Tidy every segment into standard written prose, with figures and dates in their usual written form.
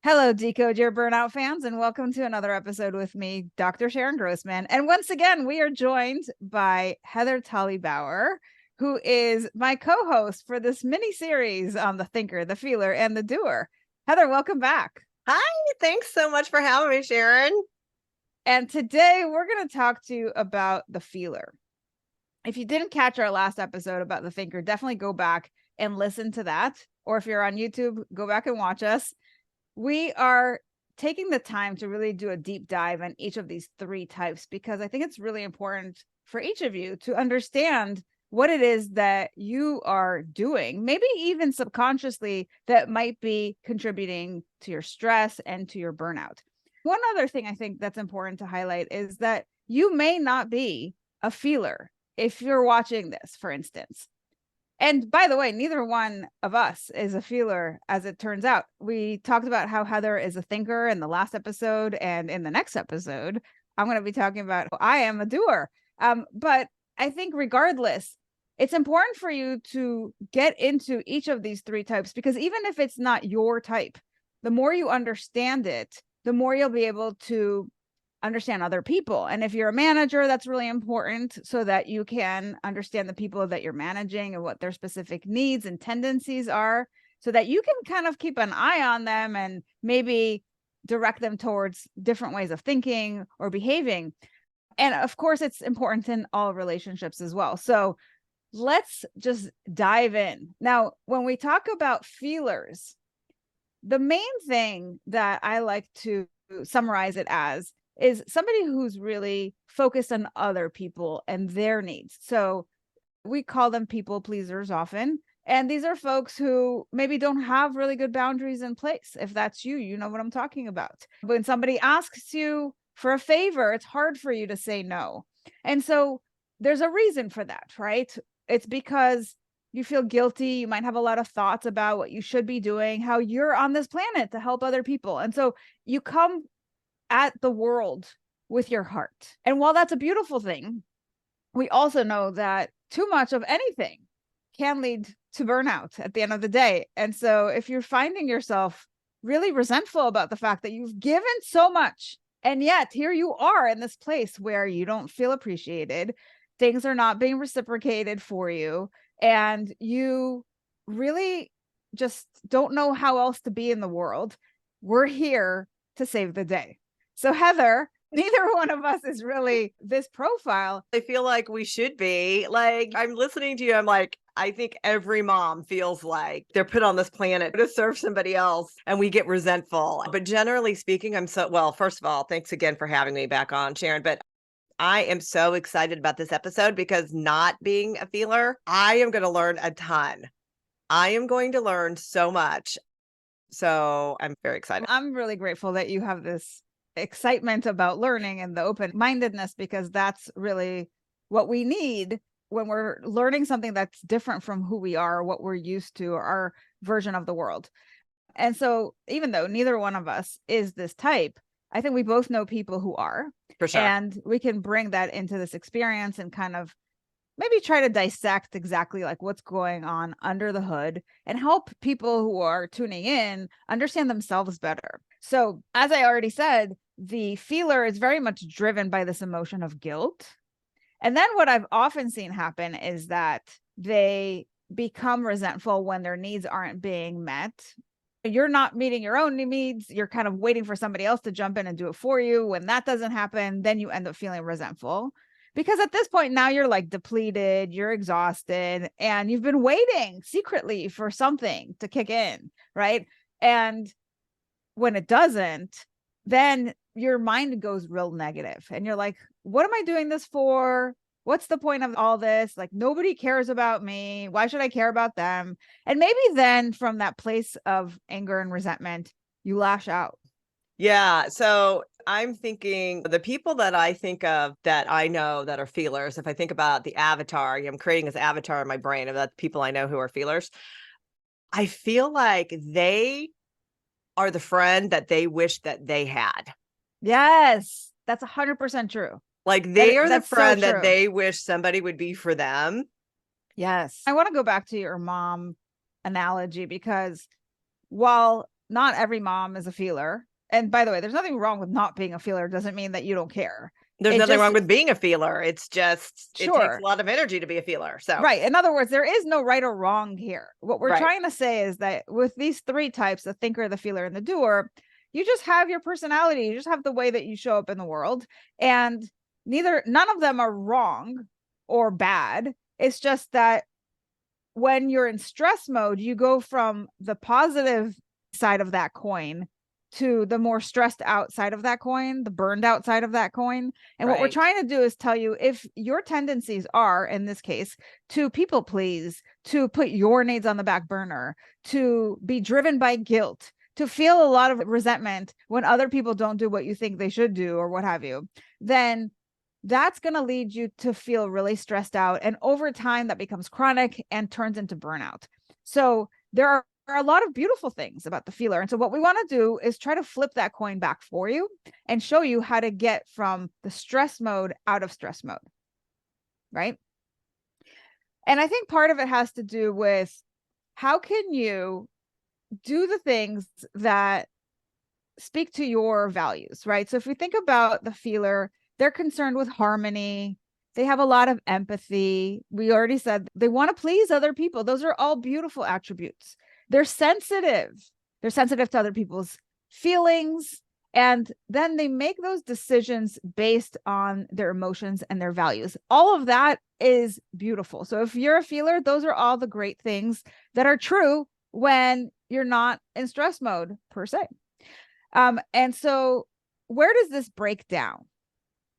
Hello, Decode Your Burnout fans, and welcome to another episode with me, Dr. Sharon Grossman. And once again, we are joined by Heather Tolley-Bauer, who is my co-host for this mini-series on the thinker, the feeler, and the doer. Heather, welcome back. Hi, thanks so much for having me, Sharon. And today we're going to talk to you about the feeler. If you didn't catch our last episode about the thinker, definitely go back and listen to that. Or if you're on YouTube, go back and watch us. We are taking the time to really do a deep dive on each of these three types, because I think it's really important for each of you to understand what it is that you are doing, maybe even subconsciously, that might be contributing to your stress and to your burnout. One other thing I think that's important to highlight is that you may not be a feeler if you're watching this, for instance. And by the way, neither one of us is a feeler, as it turns out. We talked about how Heather is a thinker in the last episode, and in the next episode, I'm going to be talking about how I am a doer. But I think regardless, it's important for you to get into each of these three types, because even if it's not your type, the more you understand it, the more you'll be able to understand other people. And if you're a manager, that's really important, so that you can understand the people that you're managing and what their specific needs and tendencies are, so that you can kind of keep an eye on them and maybe direct them towards different ways of thinking or behaving. And of course, it's important in all relationships as well. So let's just dive in. Now, when we talk about feelers, the main thing that I like to summarize it as is somebody who's really focused on other people and their needs. So we call them people pleasers often. And these are folks who maybe don't have really good boundaries in place. If that's you, you know what I'm talking about. When somebody asks you for a favor, it's hard for you to say no. And so there's a reason for that, right? It's because you feel guilty. You might have a lot of thoughts about what you should be doing, how you're on this planet to help other people. And so you come at the world with your heart. And while that's a beautiful thing, we also know that too much of anything can lead to burnout at the end of the day. And so if you're finding yourself really resentful about the fact that you've given so much, and yet here you are in this place where you don't feel appreciated, things are not being reciprocated for you, and you really just don't know how else to be in the world, we're here to save the day. So Heather, neither one of us is really this profile. I feel like we should be. Like, I'm listening to you. I'm like, I think every mom feels like they're put on this planet to serve somebody else, and we get resentful. But generally speaking, first of all, thanks again for having me back on, Sharon. But I am so excited about this episode, because not being a feeler, I am going to learn a ton. I am going to learn so much. So I'm very excited. I'm really grateful that you have this excitement about learning and the open-mindedness, because that's really what we need when we're learning something that's different from who we are, what we're used to, our version of the world. And so even though neither one of us is this type, I think we both know people who are. For sure. And we can bring that into this experience and kind of maybe try to dissect exactly like what's going on under the hood, and help people who are tuning in understand themselves better. So as I already said, the feeler is very much driven by this emotion of guilt. And then what I've often seen happen is that they become resentful when their needs aren't being met. You're not meeting your own needs. You're kind of waiting for somebody else to jump in and do it for you. When that doesn't happen, then you end up feeling resentful, because at this point now you're like depleted, you're exhausted, and you've been waiting secretly for something to kick in, right? And when it doesn't, then your mind goes real negative, and you're like, what am I doing this for? What's the point of all this? Like, nobody cares about me. Why should I care about them? And maybe then from that place of anger and resentment, you lash out. Yeah. So I'm thinking the people that I think of that I know that are feelers, if I think about the avatar, I'm creating this avatar in my brain of the people I know who are feelers. I feel like they are the friend that they wish that they had. Yes, that's 100% true. Like, they are the That's so friend that true. they wish somebody would be for them. Yes. I want to go back to your mom analogy, because while not every mom is a feeler. And by the way, there's nothing wrong with not being a feeler. It doesn't mean that you don't care. There's It nothing just, wrong with being a feeler. It's just, it takes sure. a lot of energy to be a feeler. So, Right. In other words, there is no right or wrong here. What we're right. trying to say is that with these three types, the thinker, the feeler, and the doer, you just have your personality. You just have the way that you show up in the world. And none of them are wrong or bad. It's just that when you're in stress mode, you go from the positive side of that coin to the more stressed out side of that coin, the burned out side of that coin. And what we're Right. trying to do is tell you, if your tendencies are, in this case, to people please, to put your needs on the back burner, to be driven by guilt, to feel a lot of resentment when other people don't do what you think they should do or what have you, then that's going to lead you to feel really stressed out. And over time, that becomes chronic and turns into burnout. So there are a lot of beautiful things about the feeler. And so what we want to do is try to flip that coin back for you and show you how to get from the stress mode out of stress mode. Right. And I think part of it has to do with how can you do the things that speak to your values, right? So if we think about the feeler, they're concerned with harmony. They have a lot of empathy. We already said they want to please other people. Those are all beautiful attributes. They're sensitive. They're sensitive to other people's feelings. And then they make those decisions based on their emotions and their values. All of that is beautiful. So if you're a feeler, those are all the great things that are true when you're not in stress mode per se. And so where does this break down?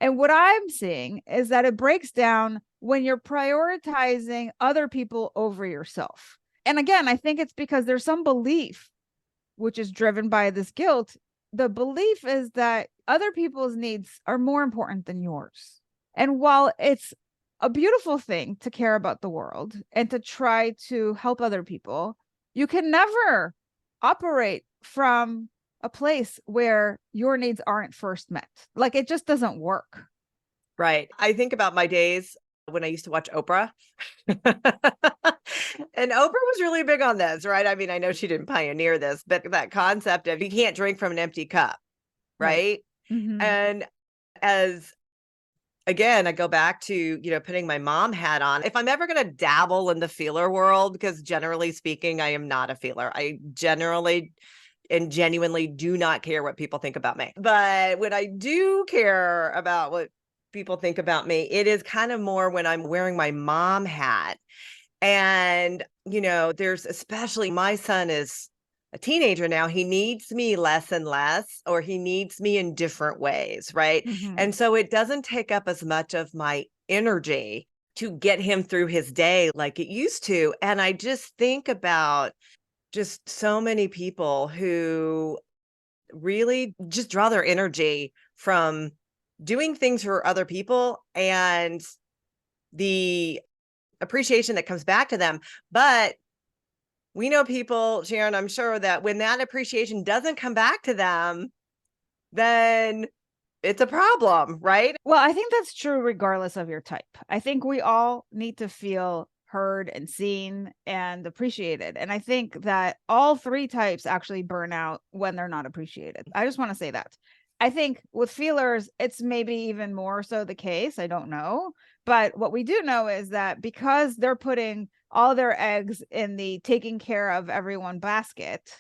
And what I'm seeing is that it breaks down when you're prioritizing other people over yourself. And again, I think it's because there's some belief, which is driven by this guilt. The belief is that other people's needs are more important than yours. And while it's a beautiful thing to care about the world and to try to help other people, you can never operate from a place where your needs aren't first met. Like, it just doesn't work. Right. I think about my days when I used to watch Oprah. And Oprah was really big on this, right? I mean, I know she didn't pioneer this, but that concept of you can't drink from an empty cup, right? Mm-hmm. And as again, I go back to, putting my mom hat on. If I'm ever going to dabble in the feeler world, because generally speaking, I am not a feeler. I generally and genuinely do not care what people think about me. But when I do care about what people think about me, it is kind of more when I'm wearing my mom hat. And, there's especially, my son is a teenager now. He needs me less and less, or he needs me in different ways, right? Mm-hmm. And so it doesn't take up as much of my energy to get him through his day like it used to. And I just think about just so many people who really just draw their energy from doing things for other people and the appreciation that comes back to them. But we know people, Sharon, I'm sure that when that appreciation doesn't come back to them, then it's a problem, right? Well, I think that's true regardless of your type. I think we all need to feel heard and seen and appreciated. And I think that all three types actually burn out when they're not appreciated. I just want to say that. I think with feelers, it's maybe even more so the case. I don't know. But what we do know is that because they're putting all their eggs in the taking care of everyone basket,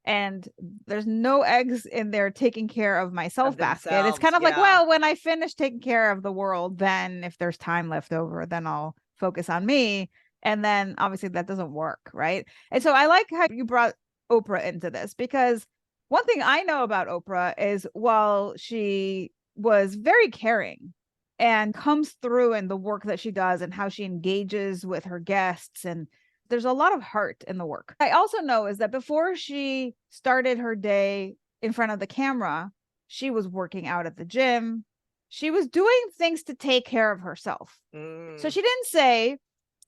and there's no eggs in there taking care of myself basket. It's kind of like, well, when I finish taking care of the world, then if there's time left over, then I'll focus on me. And then obviously that doesn't work, right? And so I like how you brought Oprah into this, because one thing I know about Oprah is while she was very caring and comes through in the work that she does and how she engages with her guests, and there's a lot of heart in the work. I also know is that before she started her day in front of the camera, she was working out at the gym. She was doing things to take care of herself. So she didn't say,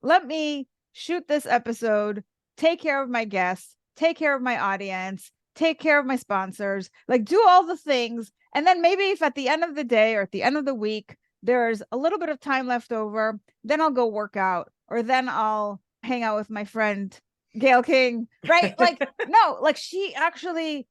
let me shoot this episode, take care of my guests, take care of my audience, take care of my sponsors, like do all the things. And then maybe if at the end of the day or at the end of the week, there's a little bit of time left over, then I'll go work out, or then I'll hang out with my friend Gail King, right? Like, no, like she actually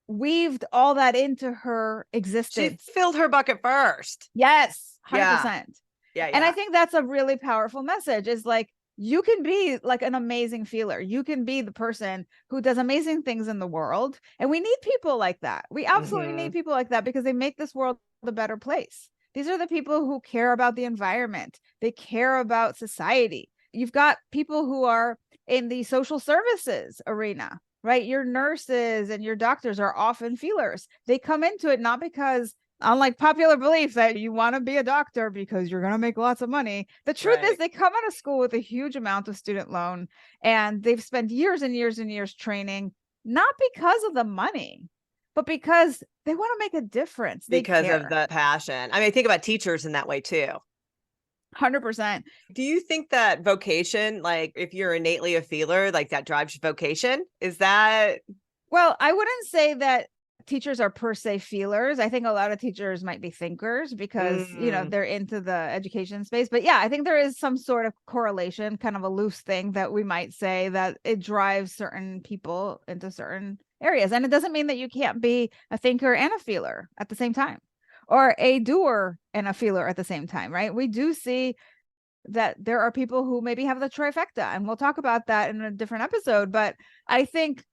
weaved all that into her She existence. filled her bucket first. Yes, Yeah. 100%. Yeah. And I Yeah. think that's a really powerful message, is like, you can be like an amazing feeler. You can be the person who does amazing things in the world. And we need people like that. We absolutely Mhm. need people like that, because they make this world a better place. These are the people who care about the environment. They care about society. You've got people who are in the social services arena, right? Your nurses and your doctors are often feelers. They come into it not because, unlike popular belief, that you want to be a doctor because you're going to make lots of money. The truth is, Right. they come out of school with a huge amount of student loan, and they've spent years and years and years training, not because of the money, but because they want to make a difference. They Because of care. the passion. I mean, I think about teachers in that way too. 100%. Do you think that vocation, like if you're innately a feeler, like that drives your vocation? Is that Well, I wouldn't say that teachers are per se feelers. I think a lot of teachers might be thinkers because, mm, they're into the education space. But yeah, I think there is some sort of correlation, kind of a loose thing that we might say that it drives certain people into certain areas. And it doesn't mean that you can't be a thinker and a feeler at the same time, or a doer and a feeler at the same time, right? We do see that there are people who maybe have the trifecta, and we'll talk about that in a different episode. But I think,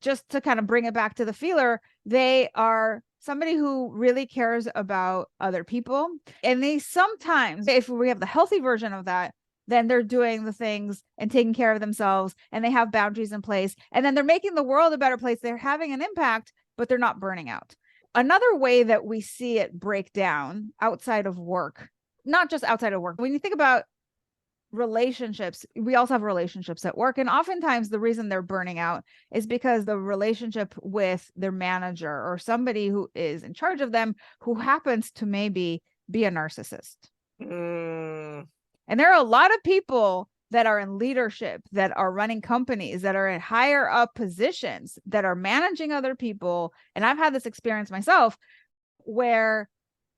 just to kind of bring it back to the feeler, they are somebody who really cares about other people. And they sometimes, if we have the healthy version of that, then they're doing the things and taking care of themselves, and they have boundaries in place. And then they're making the world a better place. They're having an impact, but they're not burning out. Another way that we see it break down outside of work, not just outside of work, when you think about relationships, we also have relationships at work, and oftentimes the reason they're burning out is because the relationship with their manager or somebody who is in charge of them, who happens to maybe be a narcissist. mm, And there are a lot of people that are in leadership, that are running companies, that are in higher up positions, that are managing other people, and I've had this experience myself, where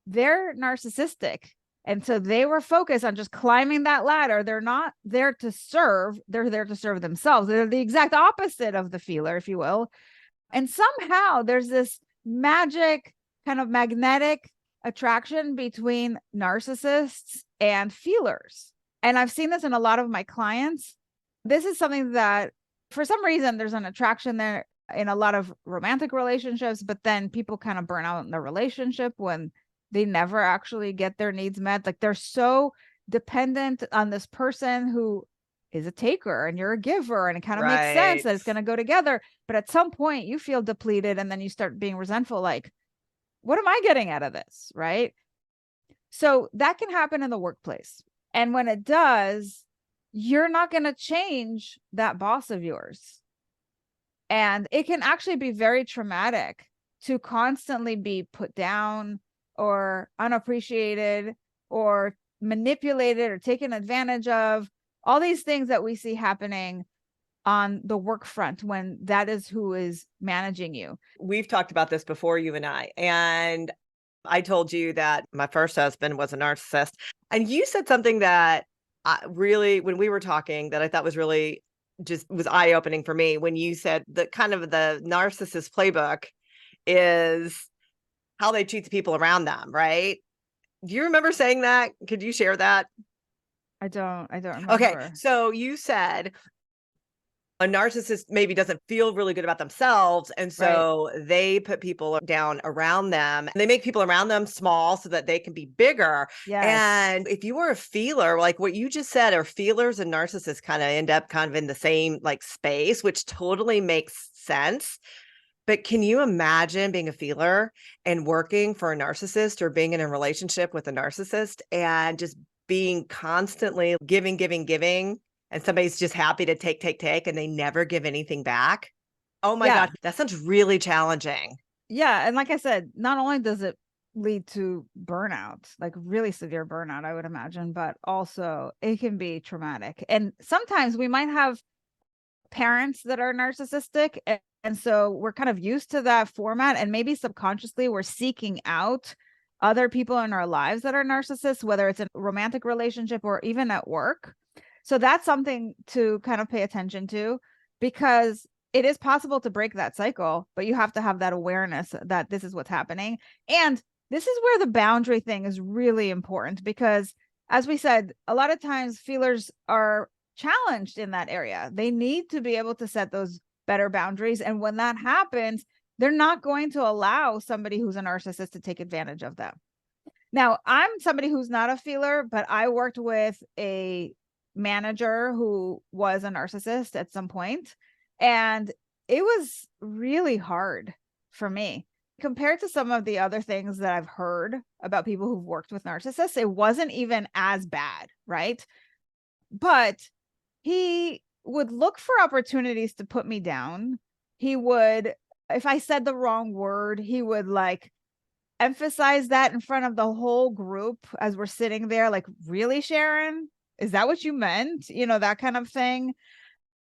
they're narcissistic. And so they were focused on just climbing that ladder. They're not there to serve. They're there to serve themselves. They're the exact opposite of the feeler, if you will. And somehow there's this magic, kind of magnetic attraction between narcissists and feelers. And I've seen this in a lot of my clients. This is something that, for some reason, there's an attraction there in a lot of romantic relationships, but then people kind of burn out in the relationship when they never actually get their needs met. Like, they're so dependent on this person who is a taker and you're a giver, and it kind of makes sense right. that it's going to go together. But at some point you feel depleted, and then you start being resentful, like, what am I getting out of this? Right? So that can happen in the workplace. And when it does, you're not going to change that boss of yours. And it can actually be very traumatic to constantly be put down or unappreciated or manipulated or taken advantage of. All these things that we see happening on the work front when that is who is managing you. We've talked about this before, you and I. And I told you that my first husband was a narcissist. And you said something that I really, when we were talking, that I thought was really just was eye opening for me, when you said that kind of the narcissist playbook is how they treat the people around them, right? Do you remember saying that? Could you share that? I don't Okay. remember. So you said a narcissist maybe doesn't feel really good about themselves. And Right. so they put people down around them. And they make people around them small so that they can be bigger. Yes. And if you were a feeler, like what you just said, or feelers and narcissists kind of end up kind of in the same like space, which totally makes sense. But can you imagine being a feeler and working for a narcissist, or being in a relationship with a narcissist and just being constantly giving, giving, giving, and somebody's just happy to take, and they never give anything back? Oh my Yeah. God, that sounds really challenging. Yeah. And like I said, not only does it lead to burnout, like really severe burnout, I would imagine, but also it can be traumatic. And sometimes we might have parents that are narcissistic. And so we're kind of used to that format. And maybe subconsciously we're seeking out other people in our lives that are narcissists, whether it's a romantic relationship or even at work. So that's something to kind of pay attention to, because it is possible to break that cycle, but you have to have that awareness that this is what's happening. And this is where the boundary thing is really important, because as we said, a lot of times feelers are challenged in that area. They need to be able to set those better boundaries. And when that happens, they're not going to allow somebody who's a narcissist to take advantage of them. Now, I'm somebody who's not a feeler, but I worked with a manager who was a narcissist at some point, and it was really hard for me compared to some of the other things that I've heard about people who've worked with narcissists. It wasn't even as bad, right? But he would look for opportunities to put me down. He would, if I said the wrong word, he would like emphasize that in front of the whole group as we're sitting there, like, really, Sharon? Is that what you meant? You know, that kind of thing.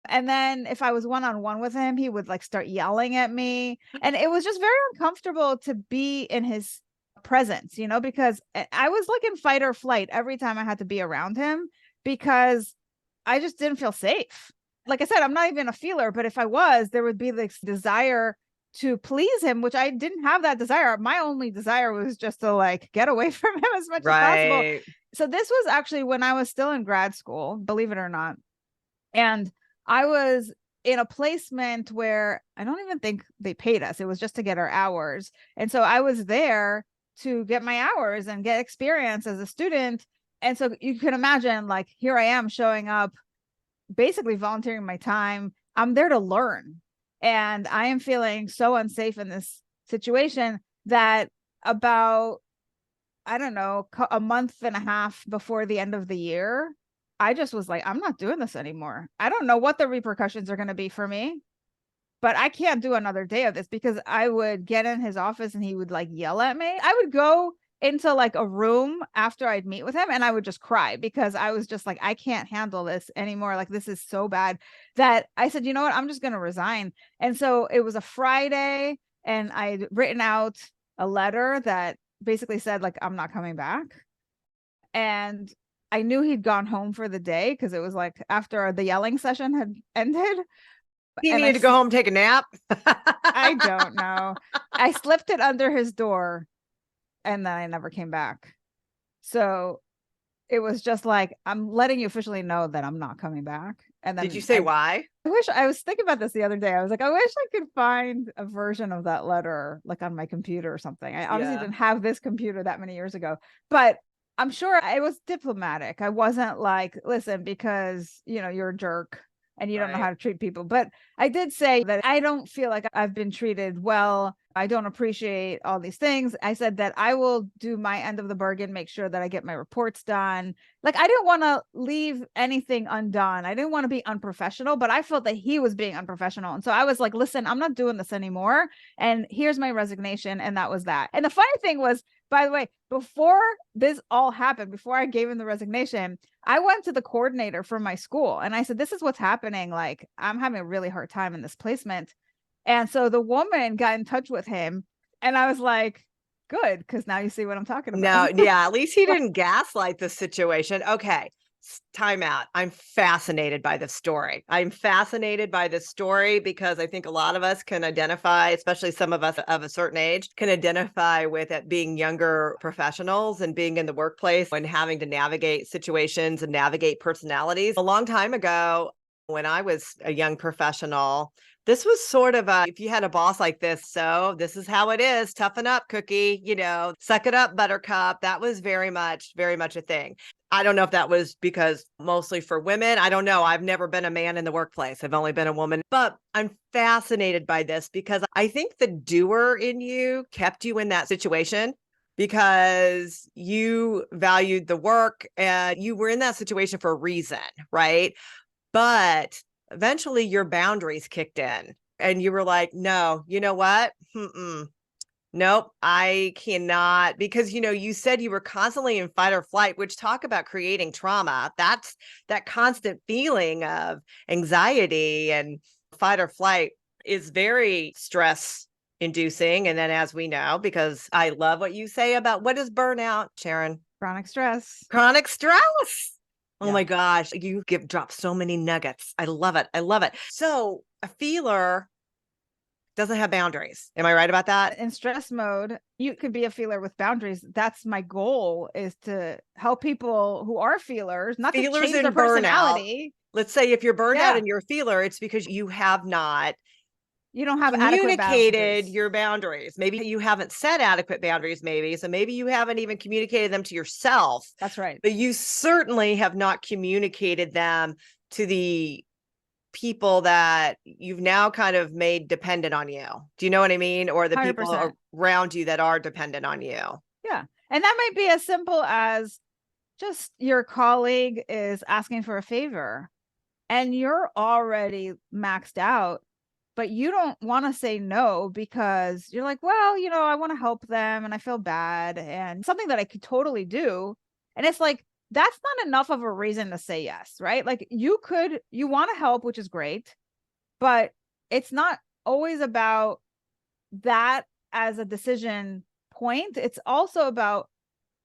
And then if I was one-on-one with him, he would like start yelling at me. And it was just very uncomfortable to be in his presence, you know, because I was like in fight or flight every time I had to be around him, because I just didn't feel safe. Like I said, I'm not even a feeler, but if I was, there would be this desire to please him, which I didn't have that desire. My only desire was just to like get away from him as much as possible. So this was actually when I was still in grad school, believe it or not. And I was in a placement where I don't even think they paid us. It was just to get our hours. And so I was there to get my hours and get experience as a student. And so you can imagine, like, here I am showing up, basically volunteering my time. I'm there to learn. And I am feeling so unsafe in this situation that about, I don't know, a month and a half before the end of the year, I just was like, I'm not doing this anymore. I don't know what the repercussions are going to be for me, but I can't do another day of this, because I would get in his office and he would like yell at me. I would go into like a room after I'd meet with him and I would just cry, because I was just like, I can't handle this anymore. Like, this is so bad that I said, you know what, I'm just going to resign. And so it was a Friday and I'd written out a letter that basically said like, I'm not coming back. And I knew he'd gone home for the day, because it was like after the yelling session had ended. He needed to go home, take a nap. I don't know. I slipped it under his door and then I never came back. So it was just like, I'm letting you officially know that I'm not coming back. And then did you say why? I was thinking about this the other day. I was like, I wish I could find a version of that letter like on my computer or something. I obviously didn't have this computer that many years ago, but I'm sure I was diplomatic. I wasn't like, listen, because, you know, you're a jerk and you don't know how to treat people. But I did say that I don't feel like I've been treated well. I don't appreciate all these things. I said that I will do my end of the bargain, make sure that I get my reports done. Like, I didn't want to leave anything undone. I didn't want to be unprofessional, but I felt that he was being unprofessional. And so I was like, listen, I'm not doing this anymore. And here's my resignation. And that was that. And the funny thing was, by the way, before this all happened, before I gave him the resignation, I went to the coordinator from my school and I said, this is what's happening. Like, I'm having a really hard time in this placement. And so the woman got in touch with him and I was like, good, because now you see what I'm talking about. No, yeah, at least he didn't gaslight the situation. Okay. Time out. I'm fascinated by this story. I'm fascinated by this story because I think a lot of us can identify, especially some of us of a certain age, can identify with it being younger professionals and being in the workplace and having to navigate situations and navigate personalities. A long time ago, when I was a young professional, this was sort of if you had a boss like this, so this is how it is, toughen up, cookie, you know, suck it up, buttercup. That was very much a thing. I don't know if that was because mostly for women. I don't know. I've never been a man in the workplace. I've only been a woman, but I'm fascinated by this because I think the doer in you kept you in that situation because you valued the work and you were in that situation for a reason, right? But eventually your boundaries kicked in and you were like, no, you know what? Nope, I cannot, because, you know, you said you were constantly in fight or flight, which talk about creating trauma. That's that constant feeling of anxiety and fight or flight is very stress inducing. And then as we know, because I love what you say about what is burnout, Sharon? Chronic stress. Chronic stress. Oh my gosh, you drop so many nuggets. I love it. I love it. So a feeler doesn't have boundaries. Am I right about that? In stress mode, you could be a feeler with boundaries. That's my goal, is to help people who are feelers, not to Feelers change their in burnout. personality. Let's say if you're burned out Yeah. and you're a feeler, it's because you have not You don't have adequate communicated boundaries. your boundaries. Maybe you haven't set adequate boundaries, maybe. So maybe you haven't even communicated them to yourself. That's right. But you certainly have not communicated them to the people that you've now kind of made dependent on you. Do you know what I mean? Or the 100%. people around you that are dependent on you. Yeah. And that might be as simple as just your colleague is asking for a favor and you're already maxed out, but you don't want to say no because you're like, well, I want to help them and I feel bad and something that I could totally do. And it's like, that's not enough of a reason to say yes, right? Like you want to help, which is great, but it's not always about that as a decision point. It's also about,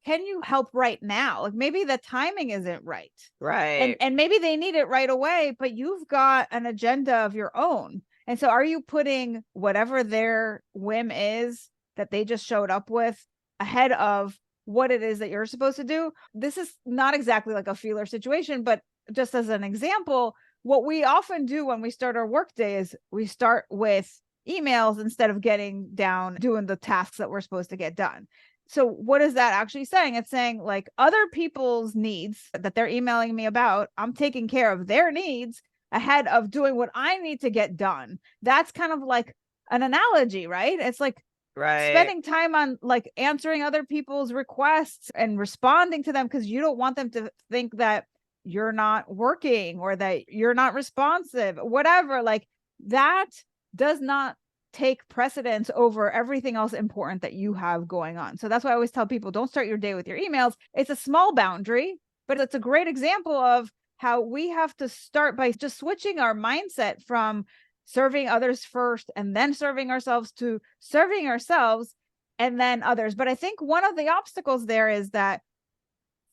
can you help right now? Like maybe the timing isn't right. Right. And maybe they need it right away, but you've got an agenda of your own. And so are you putting whatever their whim is that they just showed up with ahead of what it is that you're supposed to do? This is not exactly like a feeler situation, but just as an example, what we often do when we start our workday is we start with emails instead of getting down doing the tasks that we're supposed to get done. So what is that actually saying? It's saying like other people's needs that they're emailing me about, I'm taking care of their needs ahead of doing what I need to get done. That's kind of like an analogy, right? It's like spending time on like answering other people's requests and responding to them because you don't want them to think that you're not working or that you're not responsive, whatever. Like that does not take precedence over everything else important that you have going on. So that's why I always tell people, don't start your day with your emails. It's a small boundary, but it's a great example of how we have to start by just switching our mindset from serving others first and then serving ourselves to serving ourselves and then others. But I think one of the obstacles there is that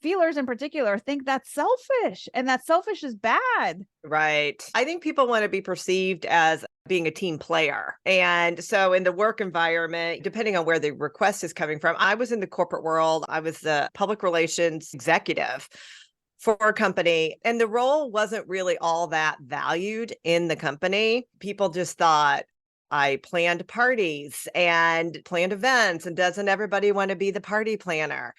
feelers in particular think that's selfish, and that selfish is bad. Right. I think people want to be perceived as being a team player. And so in the work environment, depending on where the request is coming from, I was in the corporate world. I was the public relations executive for a company, and the role wasn't really all that valued in the company. People just thought, I planned parties and planned events, and doesn't everybody want to be the party planner?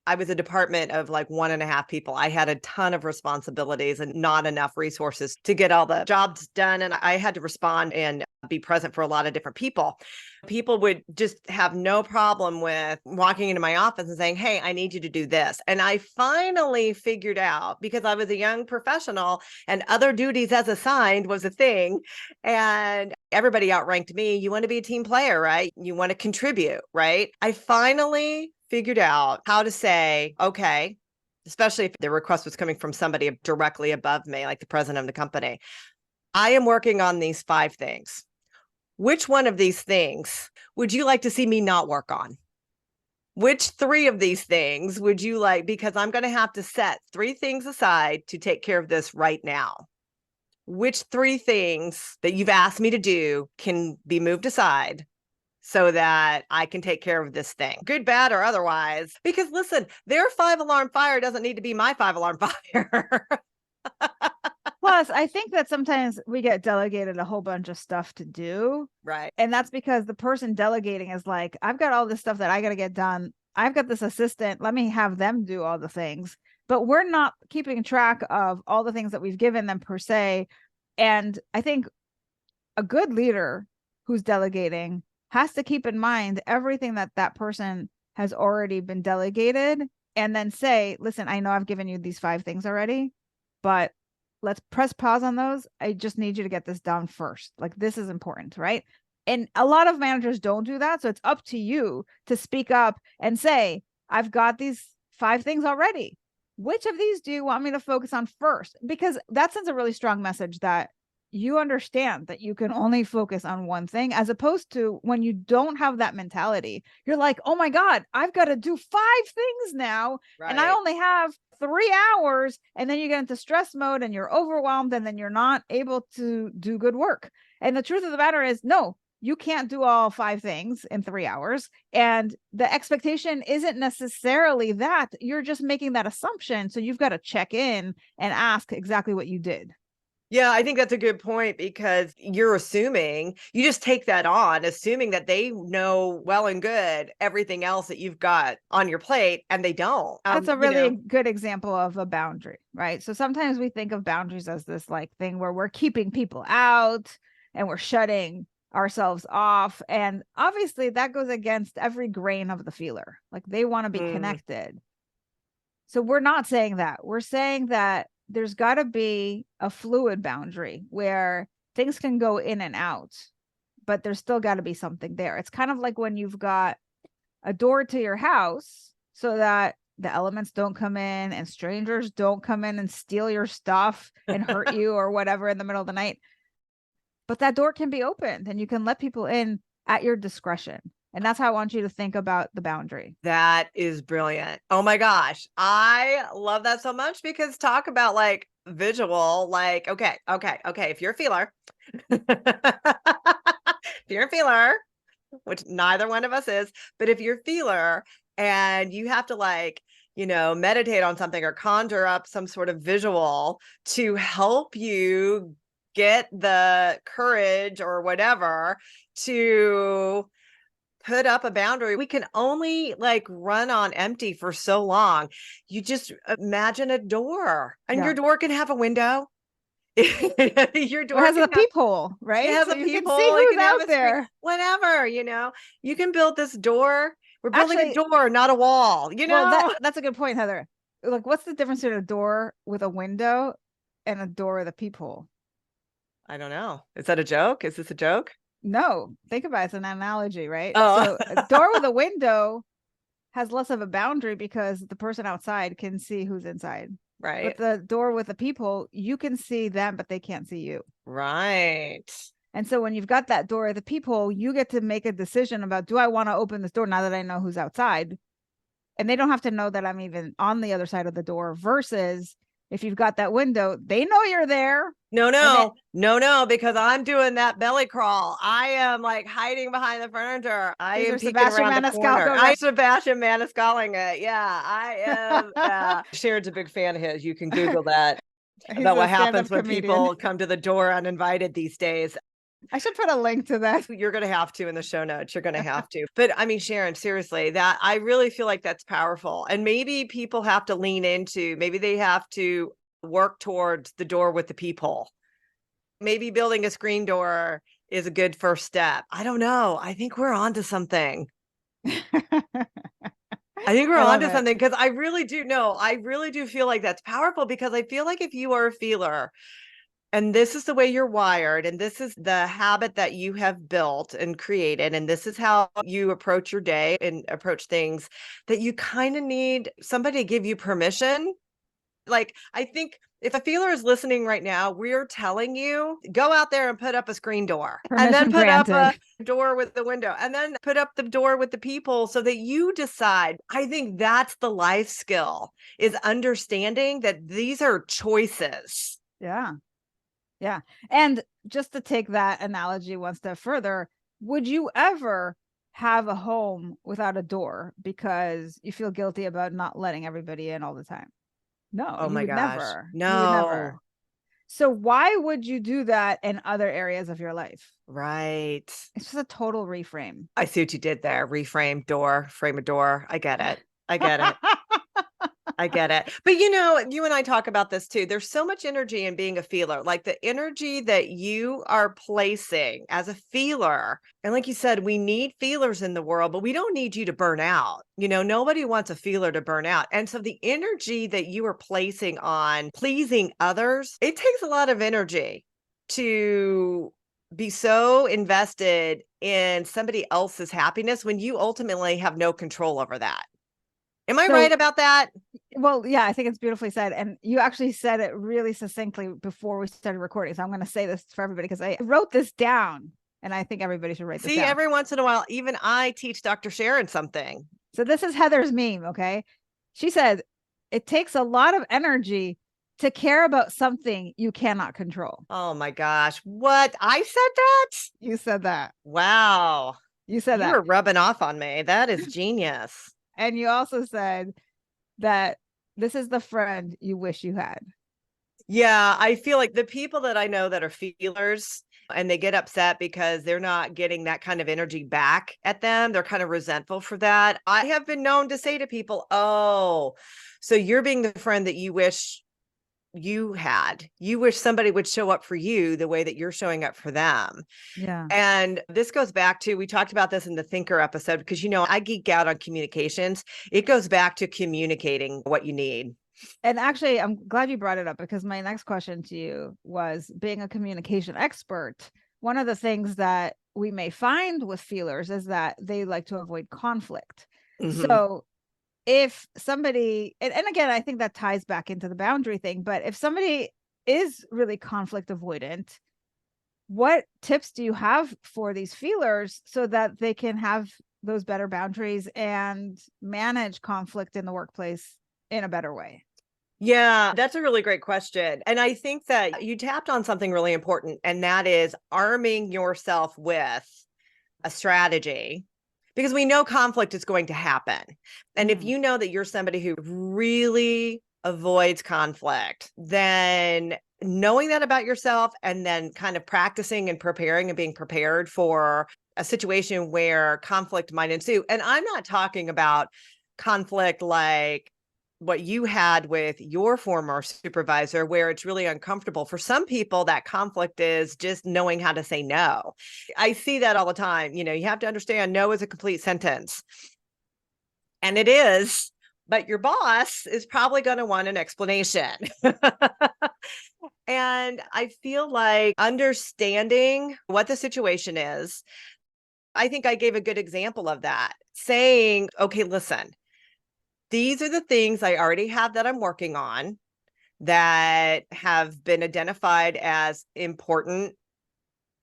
I was a department of like 1.5 people. I had a ton of responsibilities and not enough resources to get all the jobs done. And I had to respond and be present for a lot of different people. People would just have no problem with walking into my office and saying, hey, I need you to do this. And I finally figured out, because I was a young professional and other duties as assigned was a thing. And everybody outranked me. You want to be a team player, right? You want to contribute, right? I finally figured out how to say, okay, especially if the request was coming from somebody directly above me, like the president of the company. I am working on these 5 things. Which one of these things would you like to see me not work on? Which 3 of these things would you like? Because I'm going to have to set 3 things aside to take care of this right now. Which 3 things that you've asked me to do can be moved aside so that I can take care of this thing, good, bad, or otherwise? Because listen, their 5-alarm fire doesn't need to be my 5-alarm fire. Plus, I think that sometimes we get delegated a whole bunch of stuff to do. Right. And that's because the person delegating is like, I've got all this stuff that I got to get done. I've got this assistant. Let me have them do all the things. But we're not keeping track of all the things that we've given them per se. And I think a good leader who's delegating has to keep in mind everything that that person has already been delegated, and then say, listen, I know I've given you these 5 things already, but let's press pause on those. I just need you to get this done first. Like, this is important, right? And a lot of managers don't do that. So it's up to you to speak up and say, I've got these 5 things already. Which of these do you want me to focus on first? Because that sends a really strong message that you understand that you can only focus on one thing, as opposed to when you don't have that mentality, you're like, oh my God, I've got to do 5 things now. And I Right. only have 3 hours. And then you get into stress mode and you're overwhelmed, and then you're not able to do good work. And the truth of the matter is, no, you can't do all 5 things in 3 hours. And the expectation isn't necessarily that. You're just making that assumption. So you've got to check in and ask exactly what you did. Yeah, I think that's a good point, because you're assuming, you just take that on, assuming that they know well and good everything else that you've got on your plate, and they don't. That's a really good example of a boundary, right? So sometimes we think of boundaries as this like thing where we're keeping people out and we're shutting ourselves off. And obviously that goes against every grain of the feeler. Like they want to be connected. So we're not saying that. We're saying that there's got to be a fluid boundary where things can go in and out, but there's still got to be something there. It's kind of like when you've got a door to your house so that the elements don't come in and strangers don't come in and steal your stuff and hurt you or whatever in the middle of the night. But that door can be opened and you can let people in at your discretion. And that's how I want you to think about the boundary. That is brilliant. Oh my gosh. I love that so much, because talk about like visual, like, okay. If you're a feeler, if you're a feeler, which neither one of us is, but if you're a feeler and you have to like, meditate on something or conjure up some sort of visual to help you get the courage or whatever to put up a boundary, we can only like run on empty for so long. You just imagine a door, and your door can have a window. Your door has a peephole, right? It has so a you peephole. can see who's can have out a there. Whatever, you can build this door. We're building a door, not a wall. Well, that's a good point, Heather. Like, what's the difference between a door with a window and a door with a peephole? I don't know. Is that a joke? Is this a joke? No, think about it. It's an analogy, right? Oh. So a door with a window has less of a boundary because the person outside can see who's inside. Right. But the door with a peephole, you can see them, but they can't see you. Right. And so when you've got that door with the peephole, you get to make a decision about, do I want to open this door now that I know who's outside? And they don't have to know that I'm even on the other side of the door, versus if you've got that window, they know you're there. No, because I'm doing that belly crawl. I am like hiding behind the furniture. I am peeking around the corner. I'm Sebastian Maniscalling it. Yeah, I am. Sharon's a big fan of his. You can Google that. About what happens when people come to the door uninvited these days. I should put a link to that. You're going to have to in the show notes. You're going to have to. But I mean, Sharon, seriously, that I really feel like that's powerful. And maybe people have to lean into, maybe they have to work towards the door with the peephole. Maybe building a screen door is a good first step. I don't know. I think we're onto something. I think we're onto something, because I really do know. I really do feel like that's powerful, because I feel like if you are a feeler, and this is the way you're wired, and this is the habit that you have built and created, and this is how you approach your day and approach things, that you kind of need somebody to give you permission. Like, I think if a feeler is listening right now, we're telling you, go out there and put up a screen door, and then put up a door with the window, and then put up the door with the people, so that you decide. I think that's the life skill, is understanding that these are choices. Yeah. Yeah. And just to take that analogy one step further, would you ever have a home without a door because you feel guilty about not letting everybody in all the time? No. Oh my gosh. Never. No. You would never. So why would you do that in other areas of your life? Right. It's just a total reframe. I see what you did there. Reframe, door, frame a door. I get it. I get it. I get it. But you and I talk about this too. There's so much energy in being a feeler, like the energy that you are placing as a feeler. And like you said, we need feelers in the world, but we don't need you to burn out. Nobody wants a feeler to burn out. And so the energy that you are placing on pleasing others, it takes a lot of energy to be so invested in somebody else's happiness when you ultimately have no control over that. Am I right about that? Well, yeah, I think it's beautifully said. And you actually said it really succinctly before we started recording. So I'm going to say this for everybody because I wrote this down and I think everybody should write this See, down. every once in a while, even I teach Dr. Sharon something. So this is Heather's meme. Okay. She said, it takes a lot of energy to care about something you cannot control. Oh my gosh. What? I said that? You said that. Wow. You said You that. were rubbing off on me. That is genius. And you also said that this is the friend you wish you had. Yeah, I feel like the people that I know that are feelers and they get upset because they're not getting that kind of energy back at them, they're kind of resentful for that. I have been known to say to people, oh, so you're being the friend that you wish you had. You wish somebody would show up for you the way that you're showing up for them. Yeah. And this goes back to, we talked about this in the thinker episode, because, I geek out on communications. It goes back to communicating what you need. And actually, I'm glad you brought it up because my next question to you was, being a communication expert, one of the things that we may find with feelers is that they like to avoid conflict. Mm-hmm. So if somebody, and again, I think that ties back into the boundary thing, but if somebody is really conflict avoidant, what tips do you have for these feelers so that they can have those better boundaries and manage conflict in the workplace in a better way? Yeah, that's a really great question. And I think that you tapped on something really important, and that is arming yourself with a strategy, because we know conflict is going to happen. And if you know that you're somebody who really avoids conflict, then knowing that about yourself and then kind of practicing and preparing and being prepared for a situation where conflict might ensue. And I'm not talking about conflict like what you had with your former supervisor, where it's really uncomfortable. For some people, that conflict is just knowing how to say no. I see that all the time. You have to understand no is a complete sentence. And it is, but your boss is probably going to want an explanation. And I feel like understanding what the situation is, I think I gave a good example of that, saying, okay, listen, these are the things I already have that I'm working on that have been identified as important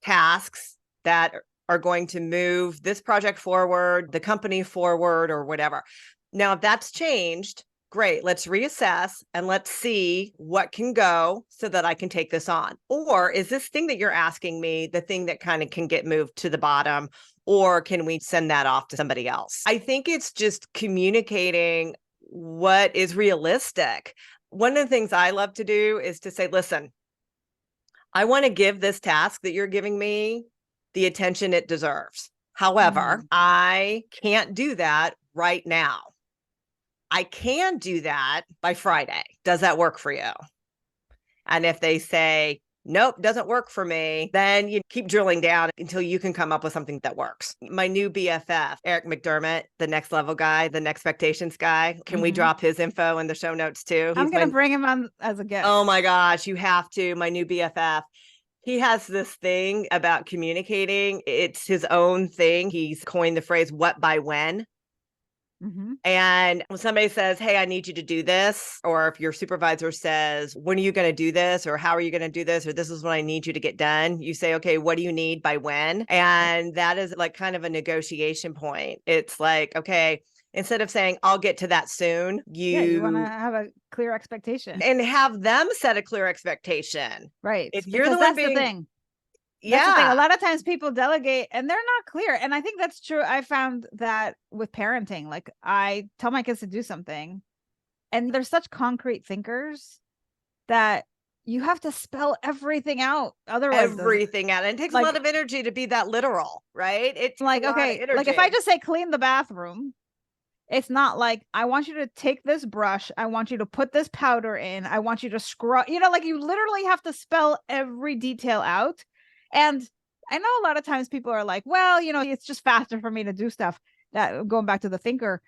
tasks that are going to move this project forward, the company forward, or whatever. Now, if that's changed, great, let's reassess and let's see what can go so that I can take this on. Or is this thing that you're asking me the thing that kind of can get moved to the bottom? Or can we send that off to somebody else? I think it's just communicating what is realistic. One of the things I love to do is to say, listen, I want to give this task that you're giving me the attention it deserves. However, I can't do that right now. I can do that by Friday. Does that work for you? And if they say, nope, doesn't work for me, then you keep drilling down until you can come up with something that works. My new BFF, Eric McDermott, the next level guy, the next expectations guy. Can we drop his info in the show notes too? I'm going to bring him on as a guest. Oh my gosh, you have to. My new BFF. He has this thing about communicating. It's his own thing. He's coined the phrase, what by when. And when somebody says, hey, I need you to do this, or if your supervisor says, when are you going to do this? Or how are you going to do this? Or this is what I need you to get done. You say, okay, what do you need by when? And that is like kind of a negotiation point. It's like, okay, instead of saying, I'll get to that soon, you want to have a clear expectation and have them set a clear expectation. Right. If you're the one being, the thing. Yeah. That's the thing. A lot of times people delegate and they're not clear. And I think that's true. I found that with parenting, like I tell my kids to do something and they're such concrete thinkers that you have to spell everything out. Otherwise, everything out. And it takes a lot of energy to be that literal, right? It's like, okay, like if I just say clean the bathroom, it's not like, I want you to take this brush. I want you to put this powder in. I want you to scrub, like you literally have to spell every detail out. And I know a lot of times people are like, well, it's just faster for me to do stuff. That going back to the thinker,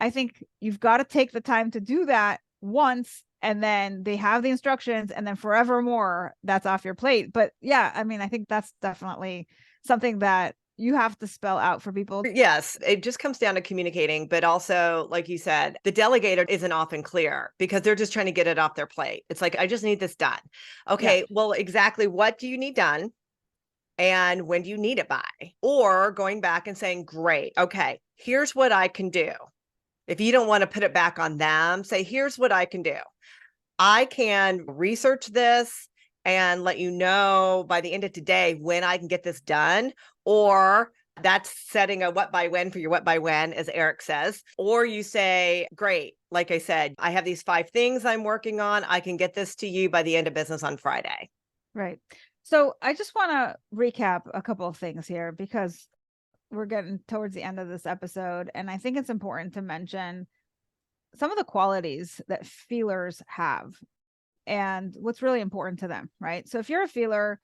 I think you've got to take the time to do that once, and then they have the instructions, and then forevermore that's off your plate. But yeah, I mean, I think that's definitely something that you have to spell out for people? Yes, it just comes down to communicating, but also, like you said, the delegator isn't often clear because they're just trying to get it off their plate. It's like, I just need this done. Okay, well, exactly what do you need done? And when do you need it by? Or going back and saying, great, okay, here's what I can do. If you don't want to put it back on them, say, here's what I can do. I can research this and let you know by the end of today when I can get this done. Or that's setting a what by when for your what by when, as Eric says. Or you say, great, like I said, I have these 5 things I'm working on. I can get this to you by the end of business on Friday. Right. So I just want to recap a couple of things here because we're getting towards the end of this episode. And I think it's important to mention some of the qualities that feelers have and what's really important to them, right? So if you're a feeler,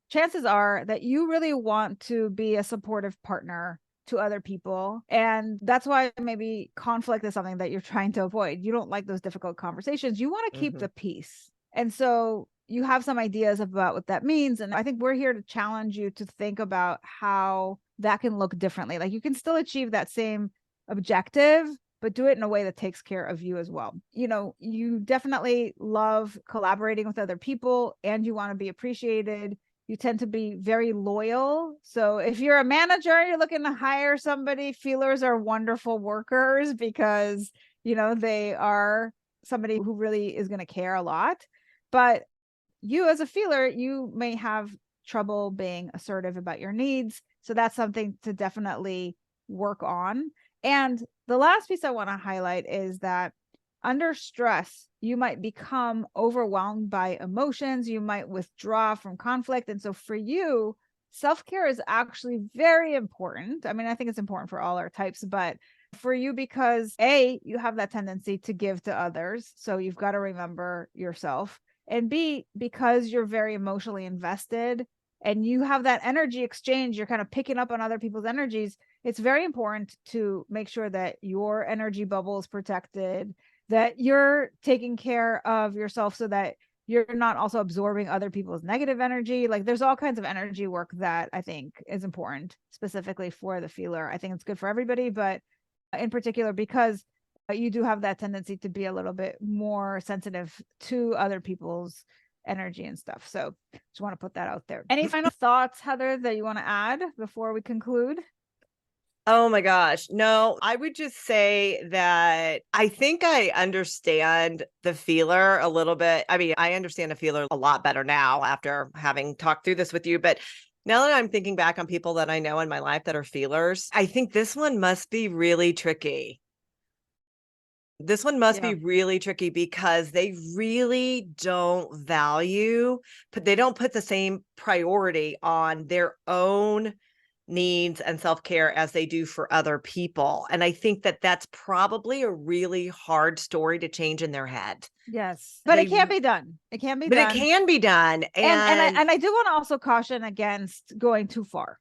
chances are that you really want to be a supportive partner to other people. And that's why maybe conflict is something that you're trying to avoid. You don't like those difficult conversations. You want to keep the peace. And so you have some ideas about what that means. And I think we're here to challenge you to think about how that can look differently. Like you can still achieve that same objective, but do it in a way that takes care of you as well. You know, you definitely love collaborating with other people and you want to be appreciated. You tend to be very loyal. So if you're a manager, you're looking to hire somebody, feelers are wonderful workers because, you know, they are somebody who really is going to care a lot. But you as a feeler, you may have trouble being assertive about your needs. So that's something to definitely work on. And the last piece I want to highlight is that under stress, you might become overwhelmed by emotions. You might withdraw from conflict. And so for you, self-care is actually very important. I mean, I think it's important for all our types, but for you, because A, you have that tendency to give to others. So you've got to remember yourself. And B, because you're very emotionally invested and you have that energy exchange, you're kind of picking up on other people's energies. It's very important to make sure that your energy bubble is protected, that you're taking care of yourself so that you're not also absorbing other people's negative energy. Like there's all kinds of energy work that I think is important specifically for the feeler. I think it's good for everybody, but in particular, because you do have that tendency to be a little bit more sensitive to other people's energy and stuff. So just want to put that out there. Any final thoughts, Heather, that you want to add before we conclude? Oh my gosh. No, I would just say that I think I understand the feeler a little bit. I mean, I understand the feeler a lot better now after having talked through this with you. But now that I'm thinking back on people that I know in my life that are feelers, I think this one must be really tricky. This one must be really tricky because they really don't value, but they don't put the same priority on their own needs and self-care as they do for other people. And I think that that's probably a really hard story to change in their head. Yes, but it can be done. It can be But done. it can be done. And I do want to also caution against going too far,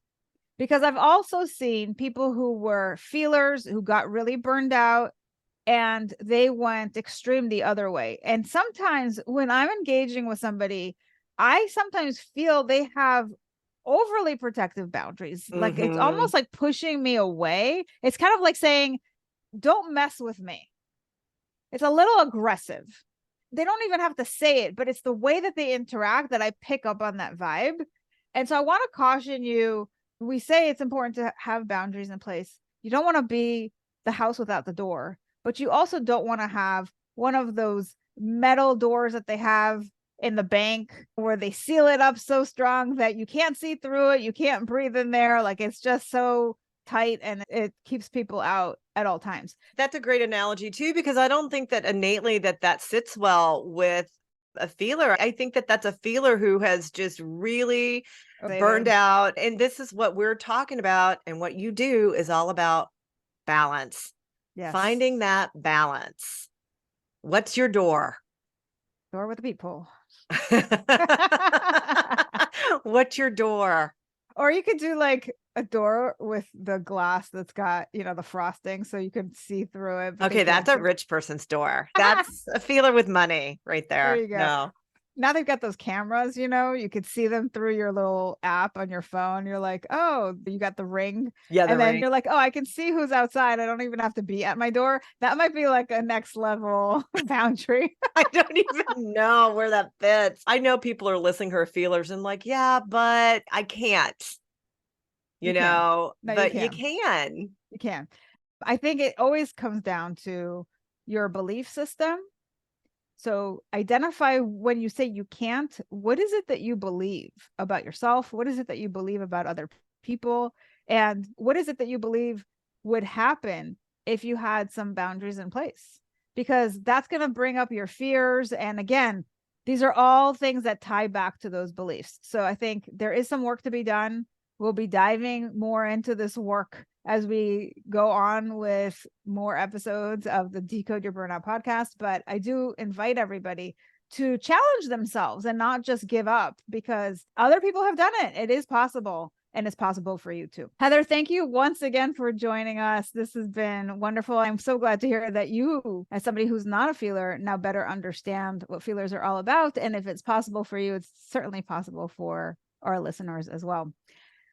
because I've also seen people who were feelers who got really burned out and they went extreme the other way. And sometimes when I'm engaging with somebody, I sometimes feel they have overly protective boundaries. Like it's almost like pushing me away. It's kind of like saying, don't mess with me. It's a little aggressive. They don't even have to say it, but it's the way that they interact that I pick up on that vibe. And so I want to caution you. We say it's important to have boundaries in place. You don't want to be the house without the door, but you also don't want to have one of those metal doors that they have in the bank where they seal it up so strong that you can't see through it. You can't breathe in there. Like it's just so tight and it keeps people out at all times. That's a great analogy too, because I don't think that innately that sits well with a feeler. I think that that's a feeler who has just really burned out. And this is what we're talking about. And what you do is all about balance. Yes. Finding that balance. What's your door? Door with a peephole. What's your door? Or you could do like a door with the glass that's got, you know, the frosting so you can see through it. Okay, that's a rich person's door. That's a feeler with money right there. There you go. No. now they've got those cameras, you could see them through your little app on your phone. You're like, oh, you got the ring. Yeah, the And then ring. you're like, oh, I can see who's outside. I don't even have to be at my door. That might be like a next level boundary. I don't even know where that fits. I know people are listening to her feelers and like, yeah, but I can't, You can. No, you but you can. can. You can. I think it always comes down to your belief system. So identify when you say you can't, what is it that you believe about yourself? What is it that you believe about other people? And what is it that you believe would happen if you had some boundaries in place? Because that's going to bring up your fears. And again, these are all things that tie back to those beliefs. So I think there is some work to be done. We'll be diving more into this work as we go on with more episodes of the Decode Your Burnout podcast. But I do invite everybody to challenge themselves and not just give up, because other people have done it. It is possible, and it's possible for you too. Heather, thank you once again for joining us. This has been wonderful. I'm so glad to hear that you, as somebody who's not a feeler, now better understand what feelers are all about. And if it's possible for you, it's certainly possible for our listeners as well.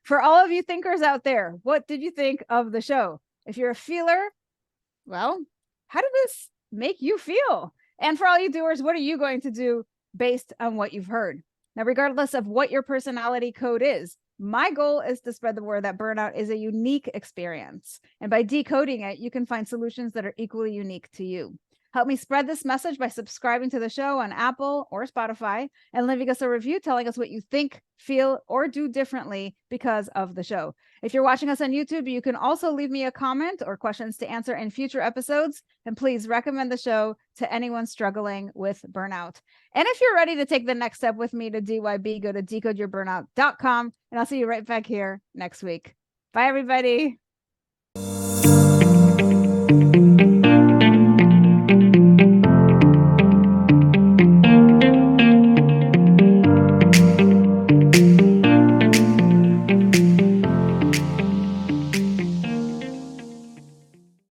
For all of you thinkers out there, what did you think of the show? If you're a feeler, well, how did this make you feel? And for all you doers, what are you going to do based on what you've heard? Now, regardless of what your personality code is, my goal is to spread the word that burnout is a unique experience. And by decoding it, you can find solutions that are equally unique to you. Help me spread this message by subscribing to the show on Apple or Spotify and leaving us a review telling us what you think, feel, or do differently because of the show. If you're watching us on YouTube, you can also leave me a comment or questions to answer in future episodes. And please recommend the show to anyone struggling with burnout. And if you're ready to take the next step with me to DYB, go to decodeyourburnout.com, and I'll see you right back here next week. Bye, everybody.